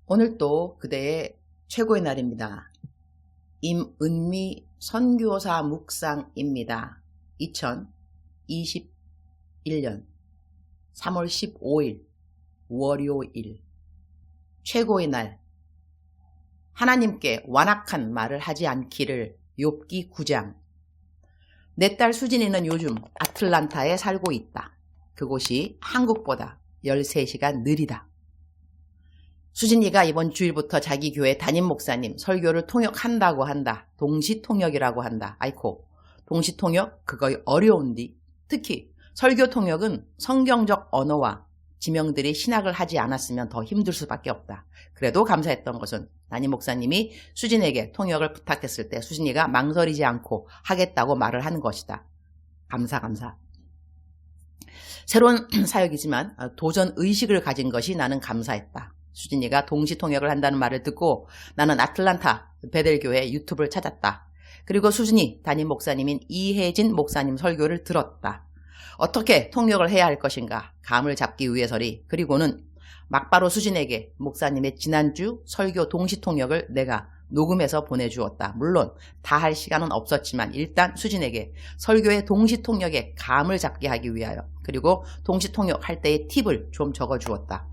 오늘도 그대의 최고의 날입니다. 임은미 선교사 묵상입니다. 2021년 3월 15일 월요일 최고의 날. 하나님께 완악한 말을 하지 않기를. 욥기 9장. 내 딸 수진이는 요즘 아틀란타에 살고 있다. 그곳이 한국보다 13시간 느리다. 수진이가 이번 주일부터 자기 교회 담임 목사님 설교를 통역한다고 한다. 동시통역이라고 한다. 아이코, 동시통역 그거 어려운디. 특히 설교 통역은 성경적 언어와 지명들이 신학을 하지 않았으면 더 힘들 수밖에 없다. 그래도 감사했던 것은 담임 목사님이 수진에게 통역을 부탁했을 때 수진이가 망설이지 않고 하겠다고 말을 하는 것이다. 감사. 새로운 사역이지만 도전 의식을 가진 것이 나는 감사했다. 수진이가 동시통역을 한다는 말을 듣고 나는 아틀란타 베델교회 유튜브를 찾았다. 그리고 수진이 담임 목사님인 이혜진 목사님 설교를 들었다. 어떻게 통역을 해야 할 것인가 감을 잡기 위해서리. 그리고는 막바로 수진에게 목사님의 지난주 설교 동시통역을 내가 녹음해서 보내주었다. 물론 다 할 시간은 없었지만 일단 수진에게 설교의 동시통역의 감을 잡게 하기 위하여, 그리고 동시통역할 때의 팁을 좀 적어주었다.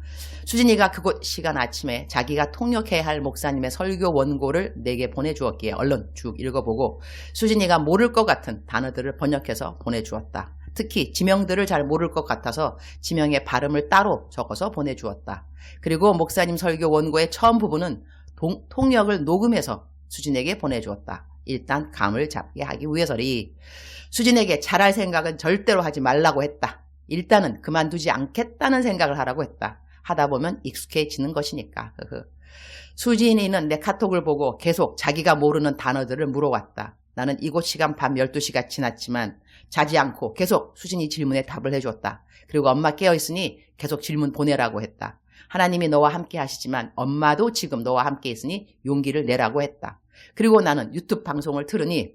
수진이가 그곳 시간 아침에 자기가 통역해야 할 목사님의 설교 원고를 내게 보내주었기에 얼른 쭉 읽어보고 수진이가 모를 것 같은 단어들을 번역해서 보내주었다. 특히 지명들을 잘 모를 것 같아서 지명의 발음을 따로 적어서 보내주었다. 그리고 목사님 설교 원고의 처음 부분은 통역을 녹음해서 수진에게 보내주었다. 일단 감을 잡게 하기 위해서리. 수진에게 잘할 생각은 절대로 하지 말라고 했다. 일단은 그만두지 않겠다는 생각을 하라고 했다. 하다 보면 익숙해지는 것이니까. 수진이는 내 카톡을 보고 계속 자기가 모르는 단어들을 물어왔다. 나는 이곳 시간 밤 12시가 지났지만 자지 않고 계속 수진이 질문에 답을 해줬다. 그리고 엄마 깨어있으니 계속 질문 보내라고 했다. 하나님이 너와 함께 하시지만 엄마도 지금 너와 함께 있으니 용기를 내라고 했다. 그리고 나는 유튜브 방송을 틀으니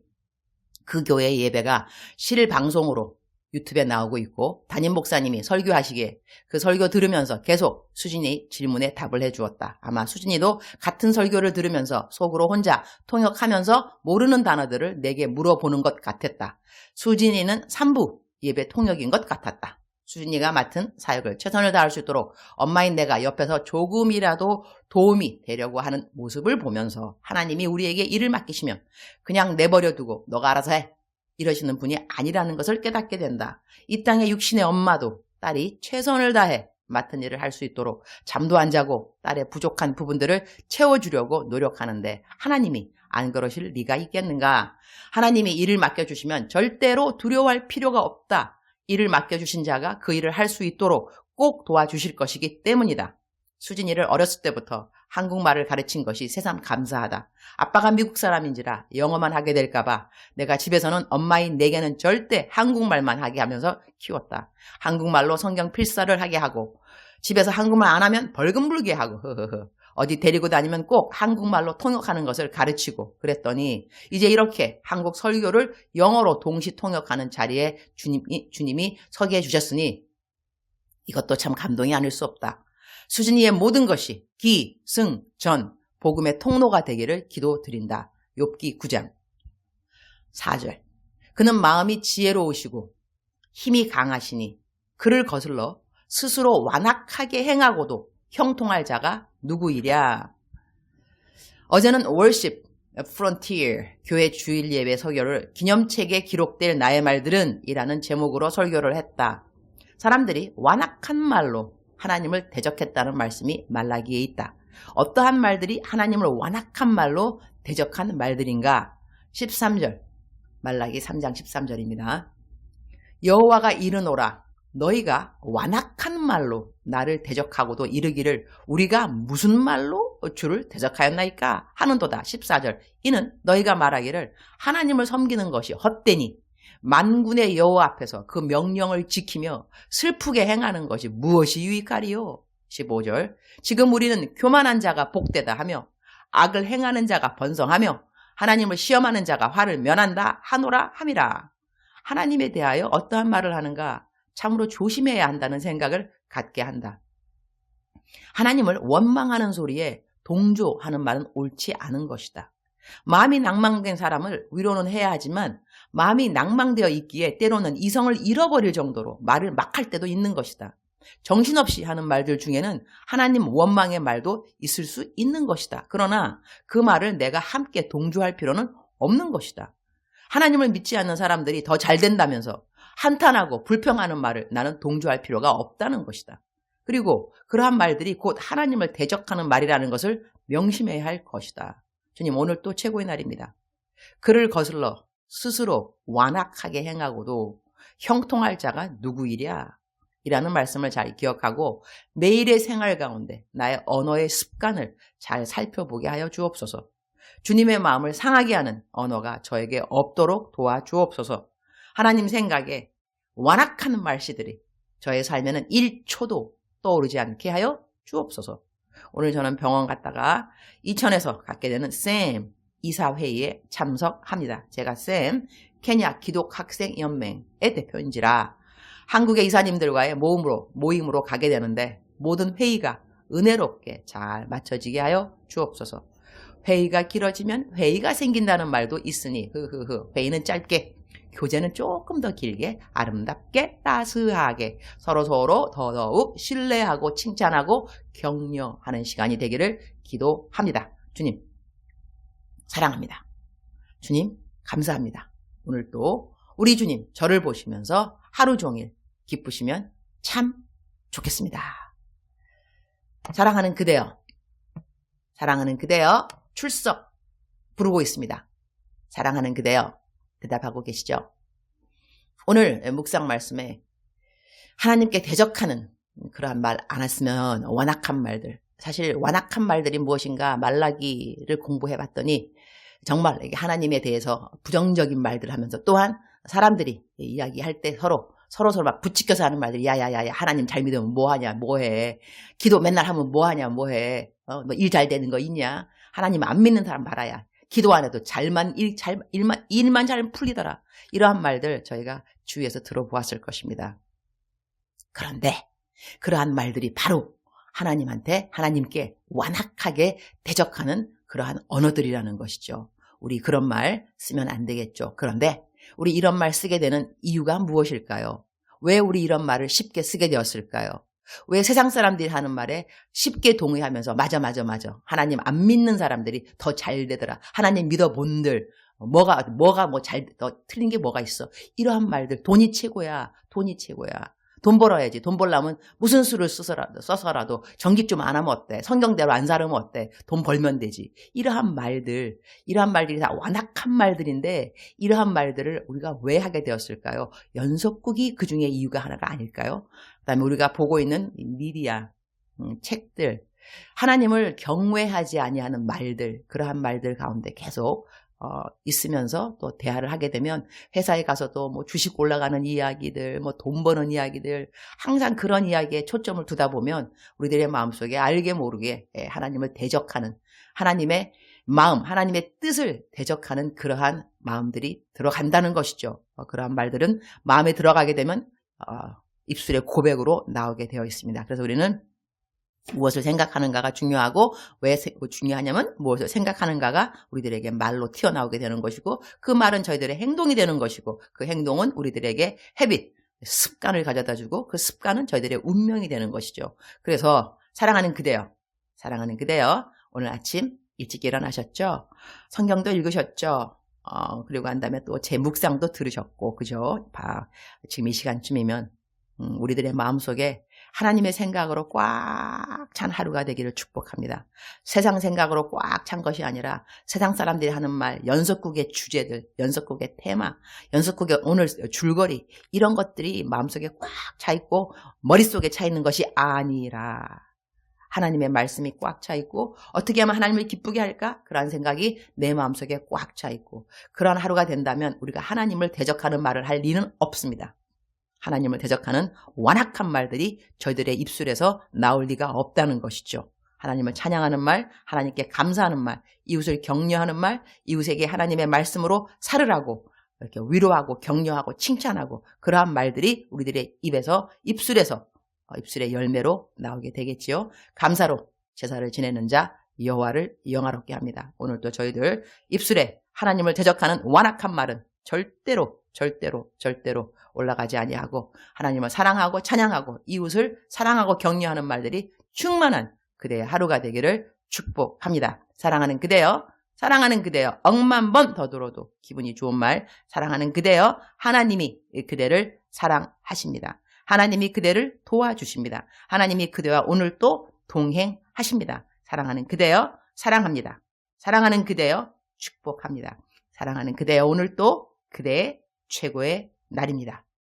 그 교회의 예배가 실방송으로 유튜브에 나오고 있고 담임 목사님이 설교하시기에 그 설교 들으면서 계속 수진이 질문에 답을 해주었다. 아마 수진이도 같은 설교를 들으면서 속으로 혼자 통역하면서 모르는 단어들을 내게 물어보는 것 같았다. 수진이는 3부 예배 통역인 것 같았다. 수진이가 맡은 사역을 최선을 다할 수 있도록 엄마인 내가 옆에서 조금이라도 도움이 되려고 하는 모습을 보면서 하나님이 우리에게 일을 맡기시면 그냥 내버려두고 너가 알아서 해 이러시는 분이 아니라는 것을 깨닫게 된다. 이 땅의 육신의 엄마도 딸이 최선을 다해 맡은 일을 할 수 있도록 잠도 안 자고 딸의 부족한 부분들을 채워주려고 노력하는데 하나님이 안 그러실 리가 있겠는가? 하나님이 일을 맡겨주시면 절대로 두려워할 필요가 없다. 일을 맡겨주신 자가 그 일을 할 수 있도록 꼭 도와주실 것이기 때문이다. 수진이를 어렸을 때부터 한국말을 가르친 것이 새삼 감사하다. 아빠가 미국 사람인지라 영어만 하게 될까봐 내가 집에서는 엄마인 내게는 절대 한국말만 하게 하면서 키웠다. 한국말로 성경 필사를 하게 하고 집에서 한국말 안 하면 벌금 물게 하고 어디 데리고 다니면 꼭 한국말로 통역하는 것을 가르치고 그랬더니 이제 이렇게 한국 설교를 영어로 동시 통역하는 자리에 주님이 서게 해주셨으니 이것도 참 감동이 아닐 수 없다. 수진이의 모든 것이 기, 승, 전, 복음의 통로가 되기를 기도드린다. 욥기 9장 4절. 그는 마음이 지혜로우시고 힘이 강하시니 그를 거슬러 스스로 완악하게 행하고도 형통할 자가 누구이랴. 어제는 Worship Frontier 교회 주일 예배 설교를 기념책에 기록될 나의 말들은 이라는 제목으로 설교를 했다. 사람들이 완악한 말로 하나님을 대적했다는 말씀이 말라기에 있다. 어떠한 말들이 하나님을 완악한 말로 대적한 말들인가? 13절 말라기 3장 13절입니다. 여호와가 이르노라 너희가 완악한 말로 나를 대적하고도 이르기를 우리가 무슨 말로 주를 대적하였나이까 하는도다. 14절 이는 너희가 말하기를 하나님을 섬기는 것이 헛되니 만군의 여호와 앞에서 그 명령을 지키며 슬프게 행하는 것이 무엇이 유익하리요. 15절 지금 우리는 교만한 자가 복되다 하며 악을 행하는 자가 번성하며 하나님을 시험하는 자가 화를 면한다 하노라 함이라. 하나님에 대하여 어떠한 말을 하는가 참으로 조심해야 한다는 생각을 갖게 한다. 하나님을 원망하는 소리에 동조하는 말은 옳지 않은 것이다. 마음이 낭망된 사람을 위로는 해야 하지만 마음이 낭망되어 있기에 때로는 이성을 잃어버릴 정도로 말을 막 할 때도 있는 것이다. 정신없이 하는 말들 중에는 하나님 원망의 말도 있을 수 있는 것이다. 그러나 그 말을 내가 함께 동조할 필요는 없는 것이다. 하나님을 믿지 않는 사람들이 더 잘 된다면서 한탄하고 불평하는 말을 나는 동조할 필요가 없다는 것이다. 그리고 그러한 말들이 곧 하나님을 대적하는 말이라는 것을 명심해야 할 것이다. 주님, 오늘 또 최고의 날입니다. 그를 거슬러 스스로 완악하게 행하고도 형통할 자가 누구이랴? 이라는 말씀을 잘 기억하고 매일의 생활 가운데 나의 언어의 습관을 잘 살펴보게 하여 주옵소서. 주님의 마음을 상하게 하는 언어가 저에게 없도록 도와주옵소서. 하나님 생각에 완악한 말씨들이 저의 삶에는 1초도 떠오르지 않게 하여 주옵소서. 오늘 저는 병원 갔다가 이천에서 갖게 되는 샘 이사회의에 참석합니다. 제가 샘 케냐 기독학생연맹의 대표인지라 한국의 이사님들과의 모임으로 가게 되는데 모든 회의가 은혜롭게 잘 맞춰지게 하여 주옵소서. 회의가 길어지면 회의가 생긴다는 말도 있으니 회의는 짧게, 교제는 조금 더 길게, 아름답게, 따스하게 서로 더더욱 신뢰하고 칭찬하고 격려하는 시간이 되기를 기도합니다. 주님 사랑합니다. 주님 감사합니다. 오늘 또 우리 주님 저를 보시면서 하루 종일 기쁘시면 참 좋겠습니다. 사랑하는 그대여, 사랑하는 그대여 출석 부르고 있습니다. 사랑하는 그대여 대답하고 계시죠? 오늘 묵상 말씀에 하나님께 대적하는 그러한 말 안 했으면 완악한 말들, 사실 완악한 말들이 무엇인가 말라기를 공부해 봤더니 정말 하나님에 대해서 부정적인 말들을 하면서 또한 사람들이 이야기할 때 서로 막 부추겨서 하는 말들이 야야야야 하나님 잘 믿으면 뭐하냐 뭐해, 기도 맨날 하면 뭐하냐 뭐해, 뭐 일 잘 되는 거 있냐, 하나님 안 믿는 사람 말아야 기도 안 해도 일만 잘 풀리더라. 이러한 말들 저희가 주위에서 들어보았을 것입니다. 그런데 그러한 말들이 바로 하나님께 완악하게 대적하는 그러한 언어들이라는 것이죠. 우리 그런 말 쓰면 안 되겠죠. 그런데 우리 이런 말 쓰게 되는 이유가 무엇일까요? 왜 우리 이런 말을 쉽게 쓰게 되었을까요? 왜 세상 사람들이 하는 말에 쉽게 동의하면서 맞아 하나님 안 믿는 사람들이 더 잘 되더라, 하나님 믿어본들 뭐가 더 틀린 게 뭐가 있어, 이러한 말들, 돈이 최고야, 돈 벌어야지, 돈 벌려면 무슨 수를 써서라도 전기 좀 안 하면 어때, 성경대로 안 살으면 어때, 돈 벌면 되지, 이러한 말들이 다 완악한 말들인데 이러한 말들을 우리가 왜 하게 되었을까요? 연속국이 그 중에 이유가 하나가 아닐까요? 그다음에 우리가 보고 있는 미디어, 책들, 하나님을 경외하지 아니하는 말들, 그러한 말들 가운데 계속 있으면서 또 대화를 하게 되면 회사에 가서도 뭐 주식 올라가는 이야기들, 뭐 돈 버는 이야기들, 항상 그런 이야기에 초점을 두다 보면 우리들의 마음속에 알게 모르게 하나님을 대적하는, 하나님의 마음, 하나님의 뜻을 대적하는 그러한 마음들이 들어간다는 것이죠. 그러한 말들은 마음에 들어가게 되면 입술의 고백으로 나오게 되어 있습니다. 그래서 우리는 무엇을 생각하는가가 중요하고, 왜 중요하냐면 무엇을 생각하는가가 우리들에게 말로 튀어나오게 되는 것이고, 그 말은 저희들의 행동이 되는 것이고, 그 행동은 우리들에게 습관을 가져다주고, 그 습관은 저희들의 운명이 되는 것이죠. 그래서 사랑하는 그대여, 오늘 아침 일찍 일어나셨죠? 성경도 읽으셨죠? 그리고 한 다음에 또 제 묵상도 들으셨고, 그죠? 지금 이 시간쯤이면 우리들의 마음속에 하나님의 생각으로 꽉 찬 하루가 되기를 축복합니다. 세상 생각으로 꽉 찬 것이 아니라 세상 사람들이 하는 말, 연속국의 주제들, 연속국의 테마, 연속국의 오늘 줄거리, 이런 것들이 마음속에 꽉 차 있고 머릿속에 차 있는 것이 아니라 하나님의 말씀이 꽉 차 있고, 어떻게 하면 하나님을 기쁘게 할까? 그런 생각이 내 마음속에 꽉 차 있고, 그런 하루가 된다면 우리가 하나님을 대적하는 말을 할 리는 없습니다. 하나님을 대적하는 완악한 말들이 저희들의 입술에서 나올 리가 없다는 것이죠. 하나님을 찬양하는 말, 하나님께 감사하는 말, 이웃을 격려하는 말, 이웃에게 하나님의 말씀으로 살으라고 이렇게 위로하고 격려하고 칭찬하고, 그러한 말들이 우리들의 입술의 열매로 나오게 되겠지요. 감사로 제사를 지내는 자 여호와를 영화롭게 합니다. 오늘도 저희들 입술에 하나님을 대적하는 완악한 말은 절대로 올라가지 아니하고 하나님을 사랑하고 찬양하고 이웃을 사랑하고 격려하는 말들이 충만한 그대의 하루가 되기를 축복합니다. 사랑하는 그대여, 사랑하는 그대여, 억만 번 더 들어도 기분이 좋은 말, 사랑하는 그대여, 하나님이 그대를 사랑하십니다. 하나님이 그대를 도와주십니다. 하나님이 그대와 오늘 또 동행하십니다. 사랑하는 그대여, 사랑합니다. 사랑하는 그대여, 축복합니다. 사랑하는 그대여, 오늘 또 그대의 최고의 날입니다.